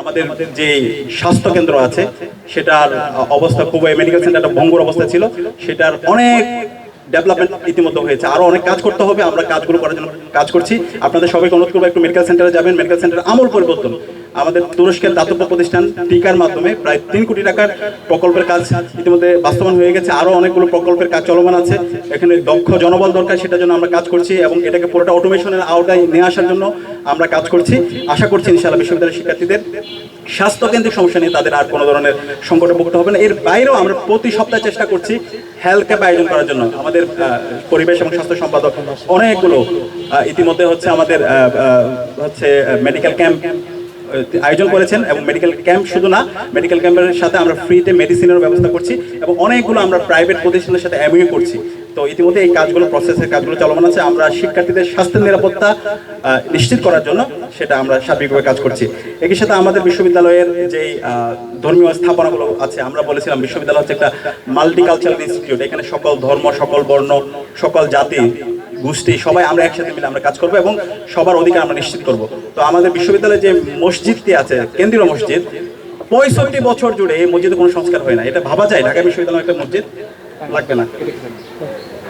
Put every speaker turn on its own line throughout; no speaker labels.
আমাদের যে স্বাস্থ্য কেন্দ্র আছে সেটার অবস্থা খুবই, মেডিকেল সেন্টারটা ভঙ্গুর অবস্থা ছিল, সেটার অনেক ডেভেলপমেন্ট ইতিমধ্যে হয়েছে, আরো অনেক কাজ করতে হবে, আমরা কাজগুলো করার জন্য কাজ করছি। আপনাদের সবাইকে অনুরোধ করবো একটু মেডিকেল সেন্টারে যাবেন। মেডিকেল সেন্টার আমূল পরিবর্তন, আমাদের তুরস্কের দাতব্য প্রতিষ্ঠান টিকার মাধ্যমে প্রায় 3 কোটি টাকার প্রকল্পের কাজ ইতিমধ্যে বাস্তবায়ন হয়ে গেছে, আরো অনেকগুলো প্রকল্পের কাজ চলমান আছে। এখানে দক্ষ জনবল দরকার, সেটার জন্য আমরা কাজ করছি এবং এটাকে পুরোটা অটোমেশনের আওতায় নিয়ে আসার জন্য আমরা কাজ করছি। আশা করছি ইনশাআল্লাহ বিশ্ববিদ্যালয়ের শিক্ষার্থীদের স্বাস্থ্যকেন্দ্রিক সমস্যা নিয়ে তাদের আর কোনো ধরনের সংকটে ভুগতে হবে না। এর বাইরেও আমরা প্রতি সপ্তাহে চেষ্টা করছি হেলথ ক্যাম্প আয়োজন করার জন্য। আমাদের পরিবেশ এবং স্বাস্থ্য সম্পাদক অনেকগুলো ইতিমধ্যে হচ্ছে আমাদের মেডিকেল ক্যাম্প আয়োজন করেছেন, এবং মেডিকেল ক্যাম্প শুধু না, মেডিকেল ক্যাম্পের সাথে আমরা ফ্রিতে মেডিসিনের ব্যবস্থা করছি এবং অনেকগুলো আমরা প্রাইভেট প্রতিষ্ঠানের সাথে এমইউ করছি। তো ইতিমধ্যে এই কাজগুলো, প্রসেসের কাজগুলো চলমান আছে। আমরা শিক্ষার্থীদের স্বাস্থ্যের নিরাপত্তা নিশ্চিত করার জন্য সেটা আমরা সার্বিকভাবে কাজ করছি। একই সাথে আমাদের বিশ্ববিদ্যালয়ের যেই ধর্মীয় স্থাপনাগুলো আছে, আমরা বলেছিলাম বিশ্ববিদ্যালয় হচ্ছে একটা মাল্টিকালচারাল ইনস্টিটিউট, এখানে সকল ধর্ম, সকল বর্ণ, সকল জাতি গোষ্ঠী সবাই আমরা একসাথে মিলে আমরা কাজ করবো এবং সবার অধিকার আমরা নিশ্চিত করব। তো আমাদের বিশ্ববিদ্যালয়ে যে মসজিদটি আছে, কেন্দ্রীয় মসজিদ, 65 বছর জুড়ে এই মসজিদে কোনো সংস্কার হয় না। এটা ভাবা যায় ঢাকা বিশ্ববিদ্যালয়ে একটা মসজিদ লাগবে না?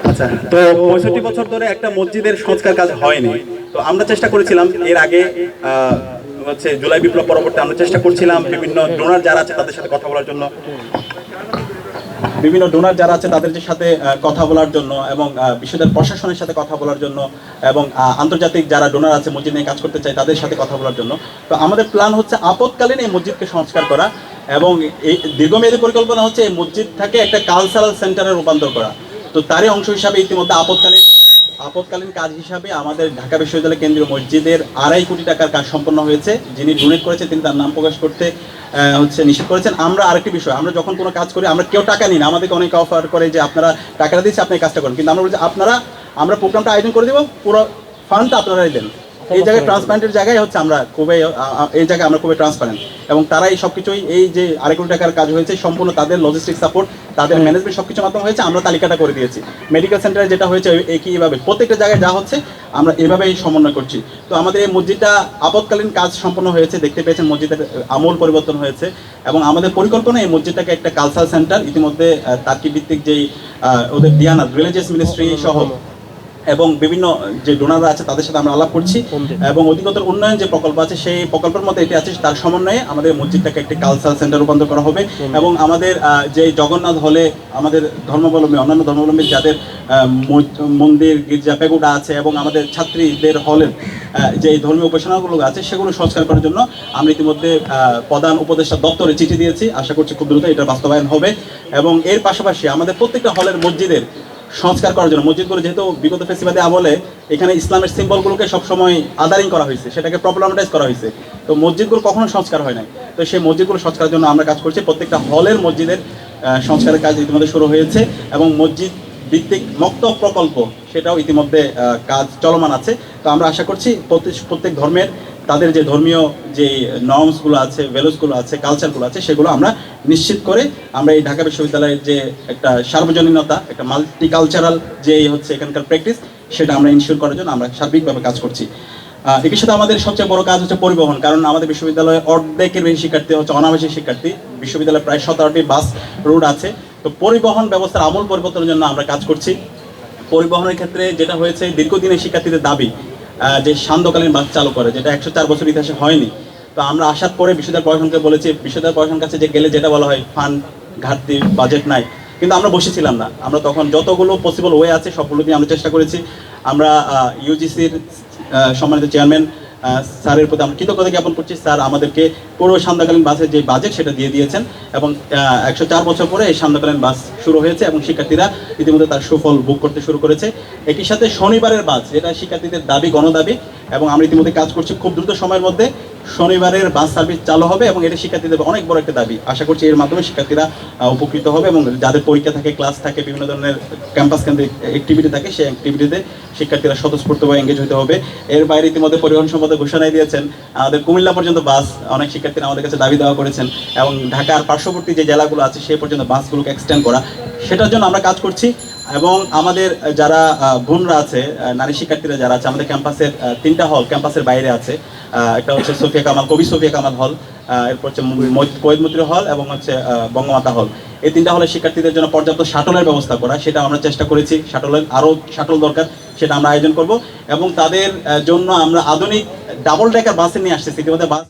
আচ্ছা, তো 65 বছর ধরে একটা মসজিদের সংস্কার কাজ হয়নি। তো আমরা চেষ্টা করেছিলাম এর আগে হচ্ছে জুলাই বিপ্লব পরবর্তী আমরা চেষ্টা করছিলাম বিভিন্ন ডোনার যারা আছে তাদের সাথে কথা বলার জন্য, তাদের সাথে কথা বলার জন্য এবং বিশ্ববিদ্যালয় প্রশাসনের সাথে কথা বলার জন্য এবং আন্তর্জাতিক যারা ডোনার আছে মসজিদ নিয়ে কাজ করতে চায় তাদের সাথে কথা বলার জন্য। তো আমাদের প্ল্যান হচ্ছে আপৎকালীন এই মসজিদকে সংস্কার করা এবং এই দীর্ঘমেয়াদী পরিকল্পনা হচ্ছে এই মসজিদটাকে একটা কালচারাল সেন্টারে রূপান্তর করা। তো তারই অংশ হিসাবে ইতিমধ্যে আপৎকালীন কাজ হিসাবে আমাদের ঢাকা বিশ্ববিদ্যালয় কেন্দ্রীয় মসজিদের 2.5 কোটি টাকার কাজ সম্পন্ন হয়েছে। যিনি ডোনেট করেছে তিনি তার নাম প্রকাশ করতে নিষেধ করেছেন। আমরা আরেকটি বিষয়, আমরা যখন কোনো কাজ করি আমরা কেউ টাকা নিই না, আমাদেরকে অনেকে অফার করে যে আপনারা টাকাটা দিচ্ছি আপনি কাজটা করেন, কিন্তু আমরা বলছি আমরা প্রোগ্রামটা আয়োজন করে দেবো, পুরো ফান্ডটা আপনারাই দেন। এই জায়গায় ট্রান্সপারেন্টের জায়গায় হচ্ছে আমরা এই জায়গায় আমরা খুবই ট্রান্সপারেন্ট এবং তারাই সব কিছুই, এই যে 2.5 কোটি টাকার কাজ হয়েছে সম্পূর্ণ তাদের লজিস্টিক সাপোর্ট, তাদের ম্যানেজমেন্ট সব কিছুর মাধ্যমে হয়েছে। আমরা তালিকাটা করে দিয়েছি। মেডিকেল সেন্টারে যেটা হয়েছে একইভাবে প্রত্যেকটা জায়গায় যা হচ্ছে আমরা এভাবেই সমন্বয় করছি। তো আমাদের এই মসজিদটা আপৎকালীন কাজ সম্পন্ন হয়েছে, দেখতে পেয়েছেন মসজিদের আমূল পরিবর্তন হয়েছে এবং আমাদের পরিকল্পনা এই মসজিদটাকে একটা কালচারাল সেন্টার, ইতিমধ্যে তার্কিক ভিত্তিক যেই ওদের দিয়ানাত রিলিজিয়াস মিনিস্ট্রি সহ এবং বিভিন্ন যে ডোনাররা আছে তাদের সাথে আমরা আলাপ করছি এবং অধিকতর উন্নয়ন যে প্রকল্প আছে সেই প্রকল্পের মধ্যে এটি আছে, তার সমন্বয়ে আমাদের মসজিদটাকে একটি কালচারাল সেন্টার রূপান্তর করা হবে এবং আমাদের যে জগন্নাথ হলে আমাদের ধর্মাবলম্বী, অন্যান্য ধর্মাবলম্বী যাদের মন্দির, গির্জা, পেগুডা আছে এবং আমাদের ছাত্রীদের হলের যে ধর্মীয় উপাসনাগুলো আছে সেগুলো সংস্কার করার জন্য আমরা ইতিমধ্যে প্রধান উপদেষ্টা দপ্তরে চিঠি দিয়েছি। আশা করছি খুব দ্রুত এটার বাস্তবায়ন হবে এবং এর পাশাপাশি আমাদের প্রত্যেকটা হলের মসজিদের সংস্কার করার জন্য, মসজিদগুলো যেহেতু বিগত ফেসিবাদে আমলে এখানে ইসলামের সিম্বলগুলোকে সবসময় আদারিং করা হয়েছে, সেটাকে প্রবলেমাটাইজ করা হয়েছে, তো মসজিদগুলো কখনো সংস্কার হয় নাই। তো সেই মসজিদগুলো সংস্কারের জন্য আমরা কাজ করছি। প্রত্যেকটা হলের মসজিদের সংস্কারের কাজ ইতিমধ্যে শুরু হয়েছে এবং মসজিদ ভিত্তিক মক্তব প্রকল্প সেটাও ইতিমধ্যে কাজ চলমান আছে। তো আমরা আশা করছি প্রত্যেক ধর্মের তাদের যে ধর্মীয় যে নর্মসগুলো আছে, ভ্যালুসগুলো আছে, কালচারগুলো আছে সেগুলো আমরা নিশ্চিত করে আমরা এই ঢাকা বিশ্ববিদ্যালয়ের যে একটা সার্বজনীনতা, একটা মাল্টিকালচারাল যে হচ্ছে এখানকার প্র্যাকটিস, সেটা আমরা ইনশিওর করার জন্য আমরা সার্বিকভাবে কাজ করছি। একই সাথে আমাদের সবচেয়ে বড় কাজ হচ্ছে পরিবহন, কারণ আমাদের বিশ্ববিদ্যালয়ে অর্ধেকের বেশি শিক্ষার্থী হচ্ছে অনাবাসিক শিক্ষার্থী। বিশ্ববিদ্যালয়ে প্রায় 17টি বাস রুট আছে। তো পরিবহন ব্যবস্থার আমূল পরিবর্তনের জন্য আমরা কাজ করছি। পরিবহনের ক্ষেত্রে যেটা হয়েছে, দীর্ঘদিনের শিক্ষার্থীদের দাবি যে সান্ধ্যকালীন বাস চালু করে, যেটা 104 বছর ইতিহাসে হয়নি। তো আমরা আসার পরে বিশ্ববিদ্যালয় প্রশাসনকে বলেছি, বিশ্ববিদ্যালয় প্রশাসনের কাছে যে গেলে যেটা বলা হয় ফান্ড ঘাটতি, বাজেট নাই, কিন্তু আমরা বসেছিলাম না। আমরা তখন যতগুলো পসিবল ওয়ে আছে সবগুলো দিয়ে আমরা চেষ্টা করেছি। আমরা ইউজিসির সম্মানিত চেয়ারম্যান স্যারের প্রতি আমরা কৃতজ্ঞতা জ্ঞাপন করছি। স্যার আমাদেরকে পুরো সান্ধ্যকালীন বাসের যে বাজেট সেটা দিয়ে দিয়েছেন এবং 104 বছর পরে এই সান্ধ্যকালীন বাস শুরু হয়েছে এবং শিক্ষার্থীরা ইতিমধ্যে তার সুফল ভোগ করতে শুরু করেছে। একই সাথে শনিবারের বাস, যেটা শিক্ষার্থীদের দাবি, গণদাবি, এবং আমরা ইতিমধ্যে কাজ করছি। খুব দ্রুত সময়ের মধ্যে শনিবারের বাস সার্ভিস চালু হবে এবং এটা শিক্ষার্থীদের অনেক বড় একটা দাবি। আশা করছি এর মাধ্যমে শিক্ষার্থীরা উপকৃত হবে এবং যাদের পরীক্ষা থাকে, ক্লাস থাকে, বিভিন্ন ধরনের ক্যাম্পাস কেন্দ্রিক অ্যাক্টিভিটি থাকে, সেই অ্যাক্টিভিটিতে শিক্ষার্থীরা স্বতঃস্ফূর্তভাবে এঙ্গেজ হতে হবে। এর বাইরে ইতিমধ্যে পরিবহন সম্পদে ঘোষণাই দিয়েছেন, আমাদের কুমিল্লা পর্যন্ত বাস অনেক শিক্ষার্থীরা আমাদের কাছে দাবি দেওয়া করেছেন এবং ঢাকার পার্শ্ববর্তী যে জেলাগুলো আছে সেই পর্যন্ত বাসগুলোকে এক্সটেন্ড করা, সেটার জন্য আমরা কাজ করছি। এবং আমাদের যারা বোনরা আছে, নারী শিক্ষার্থীরা যারা আছে, আমাদের ক্যাম্পাসের 3টা হল ক্যাম্পাসের বাইরে আছে। একটা হচ্ছে সোফিয়া কামাল, কবি সোফিয়া কামাল হল, এরপর হচ্ছে কোয়েদ মৈত্রী হল এবং হচ্ছে বঙ্গমাতা হল। এই 3টা হলে শিক্ষার্থীদের জন্য পর্যাপ্ত শাটলের ব্যবস্থা করা, সেটা আমরা চেষ্টা করেছি। আরও শাটল দরকার, সেটা আমরা আয়োজন করব এবং তাদের জন্য আমরা আধুনিক ডাবল ডেকার বাসে নিয়ে আসতেছি। ইতিমধ্যে বাস